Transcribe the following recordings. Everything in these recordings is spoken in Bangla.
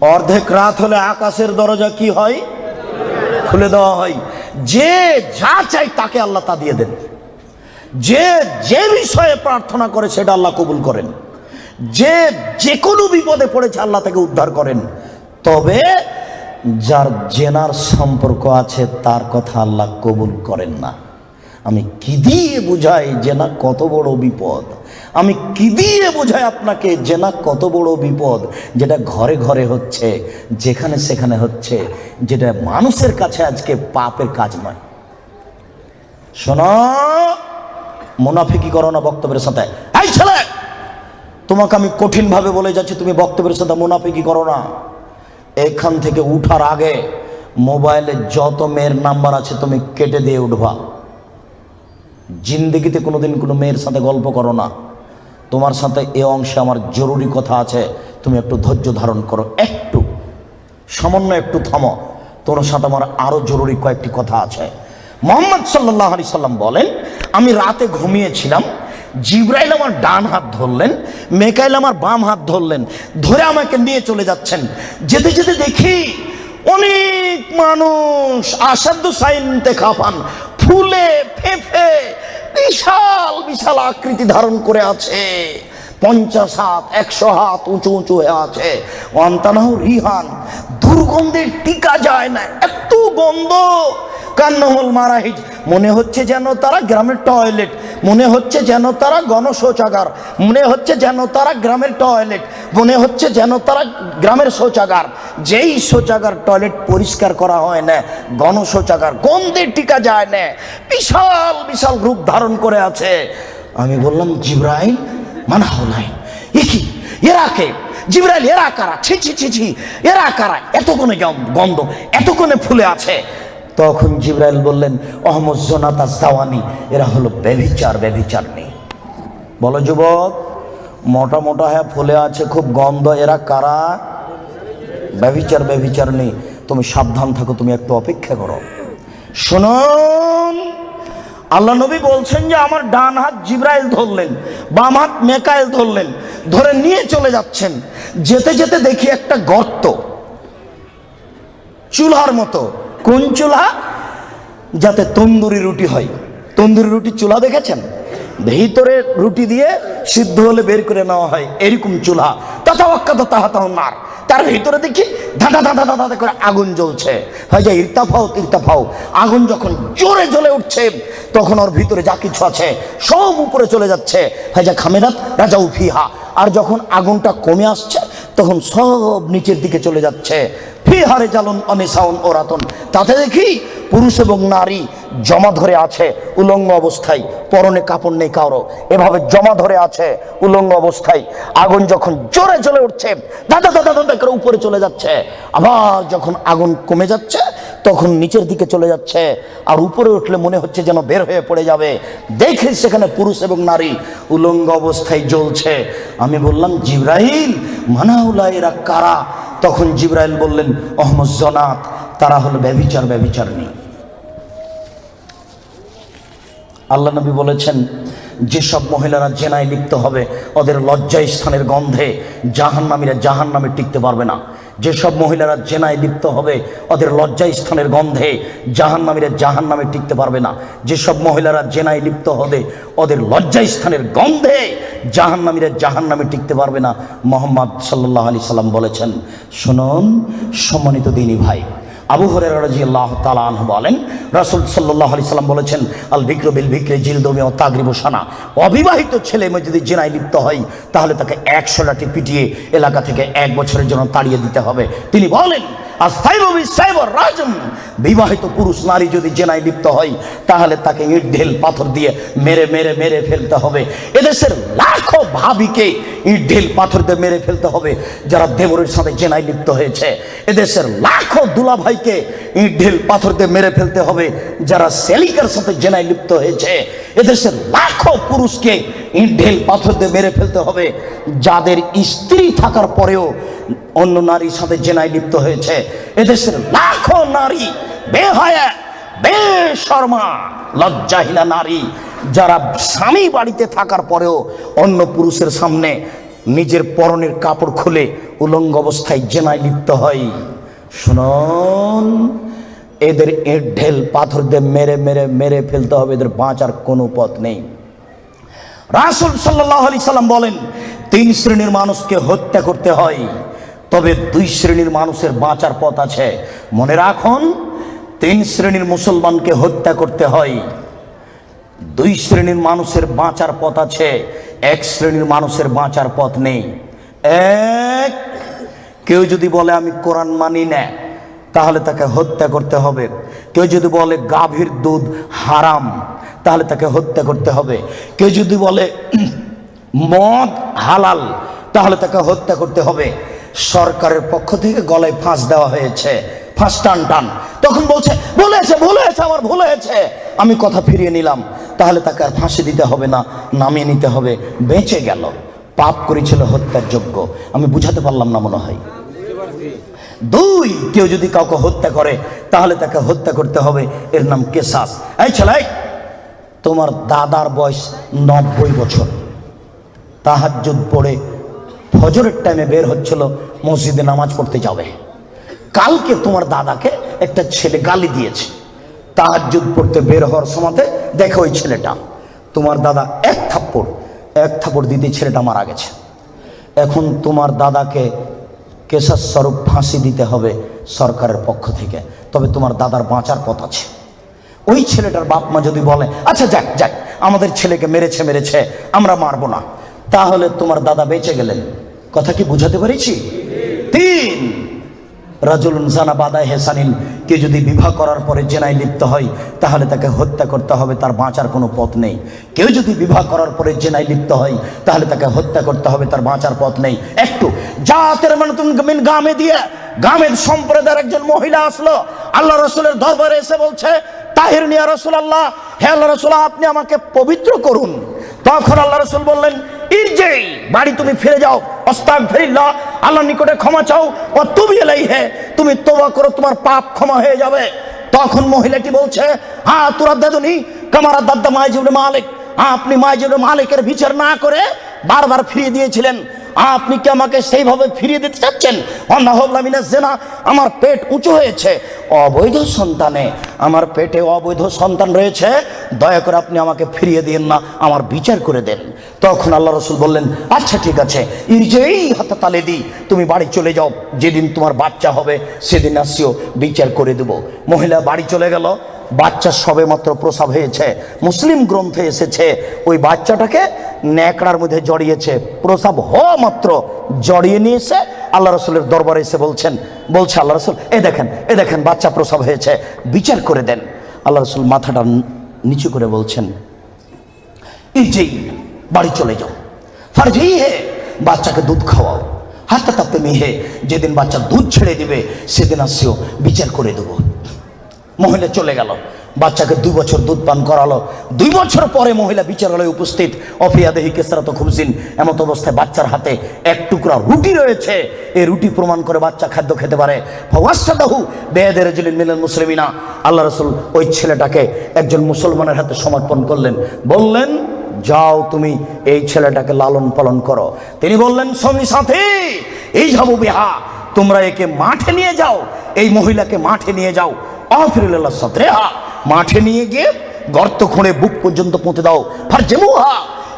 অর্ধেক রাত হলে আকাশের দরজা কি হয়? খুলে দেওয়া হয়। যে যা চাই তাকে আল্লাহ তা দিয়ে দেন। যে যে বিষয়ে প্রার্থনা করে সেটা আল্লাহ কবুল করেন। যে যে কোনো বিপদে পড়েছে আল্লাহ তাকে উদ্ধার করেন। তবে যার জেনার সম্পর্ক আছে তার কথা আল্লাহ কবুল করেন না। আমি কি দিয়ে বুঝাই জেনা কত বড় বিপদ? আমি কি দিয়ে বুঝাই আপনাকে জেনা কত বড় বিপদ? যেটা ঘরে ঘরে হচ্ছে, যেখানে সেখানে হচ্ছে, যেটা মানুষের কাছে আজকে পাপের কাজ নয়। শোনো, মুনাফিকি করো না বক্তব্যের সাথে। এই ছেলে, তোমাকে আমি কঠিন ভাবে বলে যাচ্ছি, তুমি বক্তব্যের সাথে মুনাফিকি করো না। এখান থেকে উঠার আগে মোবাইলে যত মেয়ের নাম্বার আছে তুমি কেটে দিয়ে উঠবা। জিন্দগিতে কোনোদিন কোনো মেয়ের সাথে গল্প করো না। তোমার সাথে এ অংশে আমার জরুরি কথা আছে, তুমি একটু ধৈর্য ধারণ করো, একটু সামান্য একটু থামো। তোমার সাথে আমার আরো জরুরি কয়েকটি কথা আছে। মুহাম্মদ সাল্লাল্লাহু আলাইহি সাল্লাম বলেন, আমি রাতে ঘুমিয়েছিলাম, জিবরাইল আমার ডান হাত ধরলেন, মেকাইল আমার বাম হাত ধরলেন, ধরে আমাকে নিয়ে চলে যাচ্ছেন। যেতে যেতে দেখি অনেক মানুষ আসাদু সাইনতে খাফান, ফুলে ফেঁপে বিশাল বিশাল আকৃতি ধারণ করে আছে। 50 হাত 100 হাত উঁচু উঁচু হয়ে আছে। ওয়ান্তানাহু রিহান, দুর্গন্ধে টিকা যায় না, এত গন্ধ। কান্নাহুল মারাহিজ, মনে হচ্ছে যেন তারা গ্রামের টয়লেট, মনে হচ্ছে যেন তারা গণশৌচাগার, মনে হচ্ছে যেন তারা গ্রামের টয়লেট, মনে হচ্ছে যেন তারা গ্রামের শৌচাগার। যেই শৌচাগার টয়লেট পরিষ্কার করা হয় না, গণশৌচাগার, গন্ধে টিকা যায় না, বিশাল বিশাল রূপ ধারণ করে আছে। আমি বললাম, জিবরাইল মানা হলাই, এ কি, এরা কে? জিবরাইল, এরা কারা? ছি ছি ছি ছি, এরা কারা? এতক্ষণে গন্ধ, এতক্ষণে ফুলে আছে। তখন জিবরাইল বললেন, অহমদ জোনাতা জাওয়ানি, এরা হলো ব্যভিচার, ব্যভিচারনি। বলো যুবক, মোটা মোটা হ্যাঁ ফুলে আছে, খুব গন্ধ, এরা কারা? ব্যভিচার, ব্যভিচারনি। তুমি সাবধান থাকো, তুমি একটু অপেক্ষা করো। শুনুন, আল্লাহ নবী বলছেন যে আমার ডান হাত জিবরাইল ধরলেন, বাম হাত মেকাইল ধরলেন, ধরে নিয়ে চলে যাচ্ছেন। যেতে যেতে দেখি একটা গর্ত, চুলার মতো। কোন চুলা? যাতে তন্দুরি রুটি হয়। তন্দুরি রুটি চুলা দেখেছেন? ভিতরে রুটি দিয়ে সিদ্ধ হলে বের করে নেওয়া হয়, এরকম চুলা। নার, তার ভিতরে দেখি ধাঁধা ধাঁধা ধাঁধা করে আগুন জ্বলছে। ভাইজা ইরতাফাও তিরতাফাও, আগুন যখন জোরে জ্বলে উঠছে তখন ওর ভিতরে যা কিছু আছে সব উপরে চলে যাচ্ছে। ভাইজা খামেরাত রাজাউ ফিহা, আর যখন আগুনটা কমে আসছে তখন সব নিচের দিকে চলে যাচ্ছে। ফিহারে জালুন অনিসাউন ওরাতন, তাতে দেখি পুরুষ এবং নারী জমা ধরে আছে উলঙ্গ অবস্থায়, পরনে কাপড় নেই কারো, এভাবে জমা ধরে আছে উলঙ্গ অবস্থায়। আগুন যখন জোরে জ্বলে উঠছে দাদা দাদা দাদা করে উপরে চলে যাচ্ছে, আবার যখন আগুন কমে যাচ্ছে তখন নিচের দিকে চলে যাচ্ছে। আর উপরে উঠলে মনে হচ্ছে যেন বের হয়ে পড়ে যাবে। দেখে সেখানে পুরুষ এবং নারী উলঙ্গ অবস্থায় জ্বলছে। আমি বললাম, জিবরাইল মানাউলা, এরা কারা? তখন জিবরাইল বললেন, অহমদ জনাত, তারা হলো ব্যভিচার, ব্যভিচারনি। আল্লাহ নবী বলেছেন, যেসব মহিলারা জেনায় লিপ্ত হবে ওদের লজ্জায় স্থানের গন্ধে জাহান্নামীরা জাহান্নামে টিকতে পারবে না। যেসব মহিলারা জেনায় লিপ্ত হবে ওদের লজ্জায় স্থানের গন্ধে জাহান্নামীরা জাহান্নামে টিকতে পারবে না। যেসব মহিলারা জেনায় লিপ্ত হবে ওদের লজ্জায় স্থানের গন্ধে জাহান্নামীরা জাহান্নামে টিকতে পারবে না। মুহাম্মদ সাল্লাল্লাহু আলাইহি সাল্লাম বলেছেন। শুনুন সম্মানিত দিনী ভাই, আবু হুরায়রা রাদিয়াল্লাহু তাআলা আনহু বলেন, রাসূল সাল্লাল্লাহু আলাইহি সাল্লাম বলেছেন, আল বিকরু বিল বিকরি জিলদুমি ওয়া তাগরিবু সানা। অবিবাহিত ছেলে মেয়ে যদি জিনায় লিপ্ত হয় তাহলে তাকে 100 লাঠি পিটিয়ে এলাকা থেকে 1 বছরের জন্য তাড়িয়ে দিতে হবে। তিনি বলেন, আস-সাইবু বিস-সাইবু রাজম, বিবাহিত পুরুষ নারী যদি জেনায় লিপ্ত হয় তাহলে তাকে ইট ঢেল পাথর দিয়ে মেরে মেরে মেরে ফেলতে হবে। এদেশের লাখো ভাবিকে ইট ঢেল পাথর দিয়ে মেরে ফেলতে হবে যারা দেবরের সাথে জেনায় লিপ্ত হয়েছে। এদেশের লাখো দুলাভাইকে ইট ঢেল পাথর দিয়ে মেরে ফেলতে হবে যারা সেলিকার সাথে জেনায় লিপ্ত হয়েছে। এদেশের লাখো পুরুষকে ইট ঢেল পাথর দিয়ে মেরে ফেলতে হবে যাদের স্ত্রী থাকার পরেও অন্য নারীর সাথে জেনায় লিপ্ত হয়েছে। এদেশের লাখো নারী বেহায়া বেশরমা লজ্জাহীনা নারী যারা স্বামী বাড়িতে থাকার পরেও অন্য পুরুষের সামনে নিজের পরনের কাপড় খুলে উলঙ্গ অবস্থায় জেনায় লিপ্ত হয়। শুনুন, এদের ইট ঢেল পাথর দিয়ে মেরে মেরে মেরে ফেলতে হবে, এদের বাঁচার কোনো পথ নেই। রাসূল সাল্লাল্লাহু আলাইহি সাল্লাম বলেন, 3 শ্রেণীর মানুষকে হত্যা করতে হয়, তবে 2 শ্রেণীর মানুষের বাঁচার পথ আছে। মনে রাখুন, 3 শ্রেণীর মুসলমানকে হত্যা করতে হয়, 2 শ্রেণীর মানুষের বাঁচার পথ আছে, 1 শ্রেণীর মানুষের বাঁচার পথ নেই। এক, কেউ যদি বলে আমি কোরআন মানি না, তাহলে তাকে হত্যা করতে হবে। কেউ যদি বলে গাভীর দুধ হারাম, তাহলে তাকে হত্যা করতে হবে। কেউ যদি বলে মদ হালাল, তাহলে তাকে হত্যা করতে হবে। সরকারের পক্ষ থেকে গলায় ফাঁস দেওয়া হয়েছে, ফাঁস টান টান, তখন বলছে বলেছে আমার ভুল হয়েছে, আমি কথা ফিরিয়ে নিলাম, তাহলে তাকে আর ফাঁসি দিতে হবে না, নামিয়ে নিতে হবে, বেঁচে গেল। পাপ করেছিল হত্যার যোগ্য। আমি বুঝাতে পারলাম না মনে হয়। 2, কেউ যদি কাউকে হত্যা করে, তাহলে তাকে হত্যা করতে হবে, এর নাম কেসাস। এই ছেলে, তোমার দাদার বয়স 90 বছর, তাহাজ্জুদ পড়ে ফজরের টাইমে বের হচ্ছিল, মসজিদে নামাজ পড়তে যাবে। কালকে তোমার দাদাকে একটা ছেলে গালি দিয়েছে, তাহাজ্জুদ পড়তে বের হওয়ার সময়তে দেখো ওই ছেলেটা, তোমার দাদা এক থাপ্পড় দিতে ছেলেটা মারা গেছে। এখন তোমার দাদাকে কেসাস স্বরূপ ফাঁসি দিতে হবে সরকারের পক্ষ থেকে, তবে তোমার দাদার বাঁচার পথ আছে। ওই ছেলেটার বাপ মা যদি বলে আচ্ছা যাক আমাদের ছেলেকে মেরেছে আমরা মারবো না, তাহলে তোমার দাদা বেঁচে গেলেন। কথা কি বুঝাতে পেরেছি? 3, রাজুলুন জানা বাদা হেসানিন, কে যদি বিবাহ করার পরে জেনায় লিপ্ত হয়, তাহলে তাকে হত্যা করতে হবে, তার বাঁচার কোনো পথ নেই। কেউ যদি বিবাহ করার পরে জেনায় লিপ্ত হয়, তাহলে তাকে হত্যা করতে হবে, তার বাঁচার পথ নেই। একটু জাতের মিন গামে দিয়ে গামের সম্প্রদায়ের একজন মহিলা আসলো, আল্লাহ রাসূলের দরবারে এসে বলছে, তাহির নিয়া রাসূলুল্লাহ, হে আল্লাহ রাসূল, আপনি আমাকে পবিত্র করুন। তখন আল্লাহ রাসূল বললেন, ইরজি, বাড়ি তুমি ফিরে যাও, আস্তাগফিরুল্লাহ, আল্লাহর নিকটে ক্ষমা চাও, ও তুবি ইলাইহি, তুমি তওবা করো, তোমার পাপ ক্ষমা হয়ে যাবে। তখন মহিলাটি বলছে, হ্যাঁ তুরাদ্দাদুনি কামারা দাদ্দা মাইজ ইবনে মালিক, আপনি মাইজ ইবনে মালিকের বিচার না করে বারবার ফিরিয়ে দিয়েছিলেন, আপনি কি আমাকে সেইভাবে ফিরিয়ে দিতে চাচ্ছেন? আমার পেট উঁচু হয়েছে, অবৈধ সন্তানে আমার পেটে অবৈধ সন্তান রয়েছে, দয়া করে আপনি আমাকে ফিরিয়ে দিন না, আমার বিচার করে দেন। তখন আল্লাহ রাসূল বললেন, আচ্ছা ঠিক আছে, ইরজেই হাতা তালে দি, তুমি বাড়ি চলে যাও, যেদিন তোমার বাচ্চা হবে সেদিন আসিও, বিচার করে দেব। মহিলা বাড়ি চলে গেল। বাচ্চা সবে মাত্র প্রসব হয়েছে, মুসলিম গ্রন্থে এসেছে ওই বাচ্চাটাকে ন্যাকড়ার মধ্যে জড়িয়েছে, প্রসব হওয়া মাত্র জড়িয়ে নিয়ে এসে আল্লাহ রাসূলের দরবারে এসে বলছে আল্লাহ রাসূল, এ দেখেন বাচ্চা প্রসব হয়েছে, বিচার করে দেন। আল্লাহ রাসূল মাথাটা নিচু করে বলছেন, ইরজি, বাড়ি চলে যাও, ফারজি হে, বাচ্চাকে দুধ খাওয়াও, হাত্তা তাপ্তে মিহে, যেদিন বাচ্চা দুধ ছেড়ে দিবে সেদিন আসিও, বিচার করে দেবো। মহিলা চলে গেল, বাচ্চাকে 2 বছর দুধ পান করালো। 2 বছর পরে মহিলা বিচারালয়ে উপস্থিত, অফিয়াদেহি কেসরাত খুবজিন, এমত অবস্থায় বাচ্চার হাতে এক টুকরা রুটি রয়েছে, এই রুটি প্রমাণ করে বাচ্চা খাদ্য খেতে পারে। ফাওয়াসাদাহু বিয়াদি রাজুলিন মিনাল মুসলিমিনা, আল্লাহ রাসূল ওই ছেলেটাকে একজন মুসলমানের হাতে সমর্পণ করলেন, বললেন, যাও তুমি এই ছেলেটাকে লালন পালন করো। তিনি বললেন, সঙ্গী সাথী, এই যাবো বিহা, তোমরা একে মাঠে নিয়ে যাও, এই মহিলাকে মাঠে নিয়ে যাও, আফিরুল্লাহ সাতরেহা, মাঠে নিয়ে গিয়ে গর্ত খুঁড়ে বুক পর্যন্ত পুঁতে দাও, ফারজেমুহা,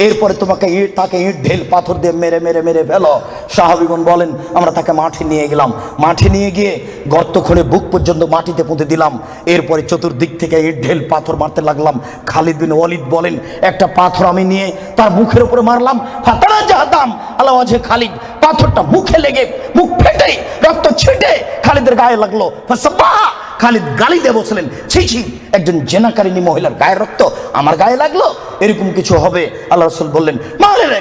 এরপরে তোমাকে তাকে ইট ঢেল পাথর দিয়ে মেরে মেরে মেরে ফেলো। সাহাবীগণ বলেন, আমরা তাকে মাঠে নিয়ে গেলাম, মাঠে নিয়ে গিয়ে গর্ত খুঁড়ে বুক পর্যন্ত মাটিতে পুঁতে দিলাম, এরপরে চতুর্দিক থেকে ইট ঢেল পাথর মারতে লাগলাম। খালিদ বিন ওয়ালিদ বলেন, একটা পাথর আমি নিয়ে তার মুখের উপরে মারলাম, ফাতারা জাহাদাম আলা ওয়াজহি খালিদ, পাথরটা মুখে লেগে মুখ ফেটে রক্ত ছিটে খালিদের গায়ে লাগলো। ফাসাব্বাহা, খালিদ গালি দিয়ে বসলেন, ছি ছি, একজন জেনাকারিনী মহিলার গায়ের রক্ত আমার গায়ে লাগলো, এরকম কিছু হবে? আল্লাহ রাসূল বললেন, মারে রে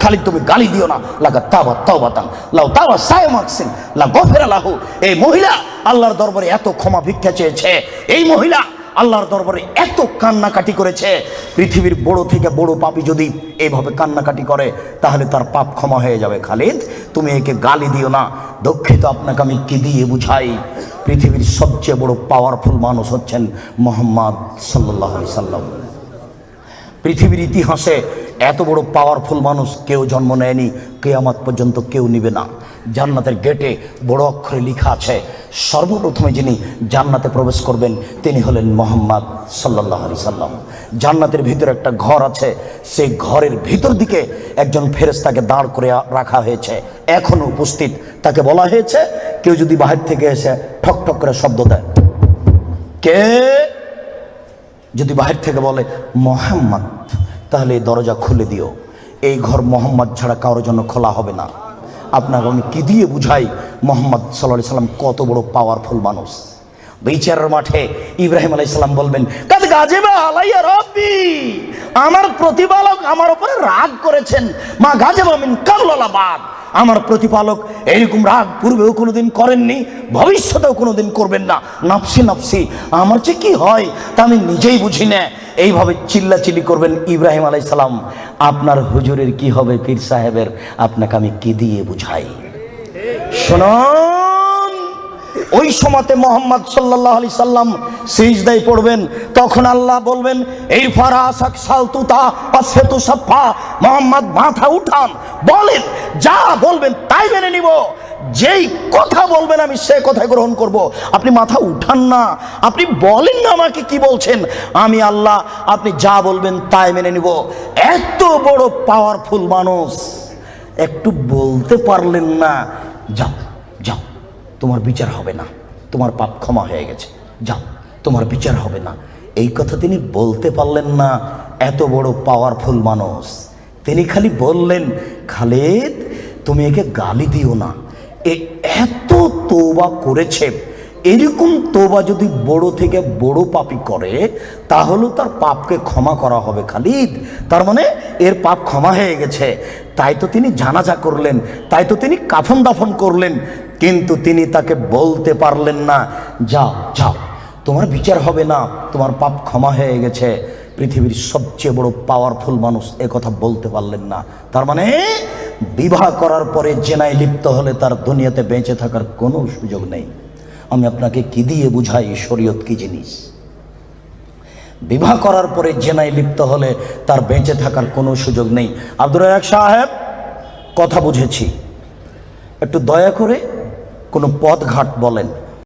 খালিদ, তুমি গালি দিও না, লাগা তাওবা তাওবাতান লাউ তাওবা সায়মাকসিন লা গফিরা লাহু। এই মহিলা আল্লাহর দরবারে এত ক্ষমা ভিক্ষা চেয়েছে, এই মহিলা আল্লাহর দরবারে এত কান্নাকাটি করেছে, পৃথিবীর বড় থেকে বড় পাপী যদি এইভাবে কান্নাকাটি করে তাহলে তার পাপ ক্ষমা হয়ে যাবে। খালিদ, তুমি একে গালি দিও না, দুঃখিত, আপনাকে আমি কি দিয়ে বুঝাই? পৃথিবীর সবচেয়ে বড় পাওয়ারফুল মানুষ হচ্ছেন মুহাম্মদ সাল্লাল্লাহু আলাইহি সাল্লাম। পৃথিবীর ইতিহাসে এত বড় পাওয়ারফুল মানুষ কেউ জন্ম নেয়নি, কিয়ামত পর্যন্ত কেউ নিবে না। জান্নাতের গেটে বড় অক্ষরে লেখা আছে, সর্বপ্রথমে যিনি জান্নাতে প্রবেশ করবেন তিনি হলেন মুহাম্মদ সাল্লাল্লাহু আলাইহি সাল্লাম। জান্নাতের ভিতরে একটা ঘর আছে, সেই ঘরের ভিতর দিকে একজন ফেরেশতাকে দাঁড় করে রাখা হয়েছে, এখনো উপস্থিত। তাকে বলা হয়েছে, কেউ যদি বাহির থেকে এসে ঠক ঠক করে শব্দ দেয়, কে যদি বাহির থেকে বলে মুহাম্মদ, তাহলে এই দরজা খুলে দিও। এই ঘর মোহাম্মদ ছাড়া কারোর জন্য খোলা হবে না। আপনাকে আমি কি দিয়ে বুঝাই মোহাম্মদ সাল্লাল্লাহু আলাইহি সাল্লাম কত বড় পাওয়ারফুল মানুষ। বিচারের মাঠে ইব্রাহিম আলাইহিস সালাম বলবেন, কাদ গাজেবা আলাইয়া রাব্বি, আমার প্রতিপালক আমার উপরে রাগ করেছেন। মা গাজেবা মিন কাবলাল বাদ, আমার প্রতিপালক এরকম রাগ পূর্বেও কোনোদিন করেননি, ভবিষ্যতেও কোনোদিন করবেন না। নাফসি নাফসি, আমার যে কি হয় তা আমি নিজেই বুঝি না। এইভাবে চিল্লাচিল্লি করবেন ইব্রাহিম আলাইহিস সালাম। আপনার হুজুরের কি হবে, পীর সাহেবের, আপনাকে আমি কি দিয়ে বুঝাই? শুনুন, ওই সময়তে মোহাম্মদ সাল্লাল্লাহু আলাইহি সাল্লাম সিজদায় পড়বেন, তখন আল্লাহ বলবেন, এই ফারাসাক সালতুতা আসেতু সাফা, মোহাম্মদ মাথা উঠান, বলেন, যা বলবেন তাই মেনে নিব, যেই কথা বলবেন আমি সে কথা গ্রহণ করব। আপনি মাথা উঠান না, আপনি বলেন না আমাকে কি বলছেন, আমি আল্লাহ, আপনি যা বলবেন তাই মেনে নিব। এত বড় পাওয়ারফুল মানুষ, একটু বলতে পারলেন না, যাও যাও তোমার বিচার হবে না, তোমার পাপ ক্ষমা হয়ে গেছে, যাও তোমার বিচার হবে না, এই কথা তিনি বলতে পারলেন না। এত বড় পাওয়ারফুল মানুষ, তিনি খালি বললেন, খালিদ তুমি একে গালি দিও না, এ এত তওবা করেছে, এরকম তওবা যদি বড় থেকে বড় পাপী করে তাহলে তার পাপকে ক্ষমা করা হবে খালিদ। তার মানে এর পাপ ক্ষমা হয়ে গেছে, তাই তো তিনি জানাজা করলেন, তাই তো তিনি কাফন দাফন করলেন। কিন্তু তিনি তাকে বলতে পারলেন না, যাও যাও তোমার বিচার হবে না, তোমার পাপ ক্ষমা হয়ে গেছে। পৃথিবীর সবচেয়ে বড় পাওয়ারফুল মানুষ এ কথা বলতে পারলেন না। তার মানে বিবাহ করার পরে জেনায় লিপ্ত হলে তার দুনিয়াতে বেঁচে থাকার কোনো সুযোগ নেই। আমি আপনাকে কি দিয়ে বুঝাই শরীয়ত কি জিনিস? বিবাহ করার পরে জেনায় লিপ্ত হলে তার বেঁচে থাকার কোনো সুযোগ নেই। আব্দুর রাজ্জাক সাহেব, কথা বুঝেছি, একটু দয়া করে কোনো পথ ঘাট বলেন।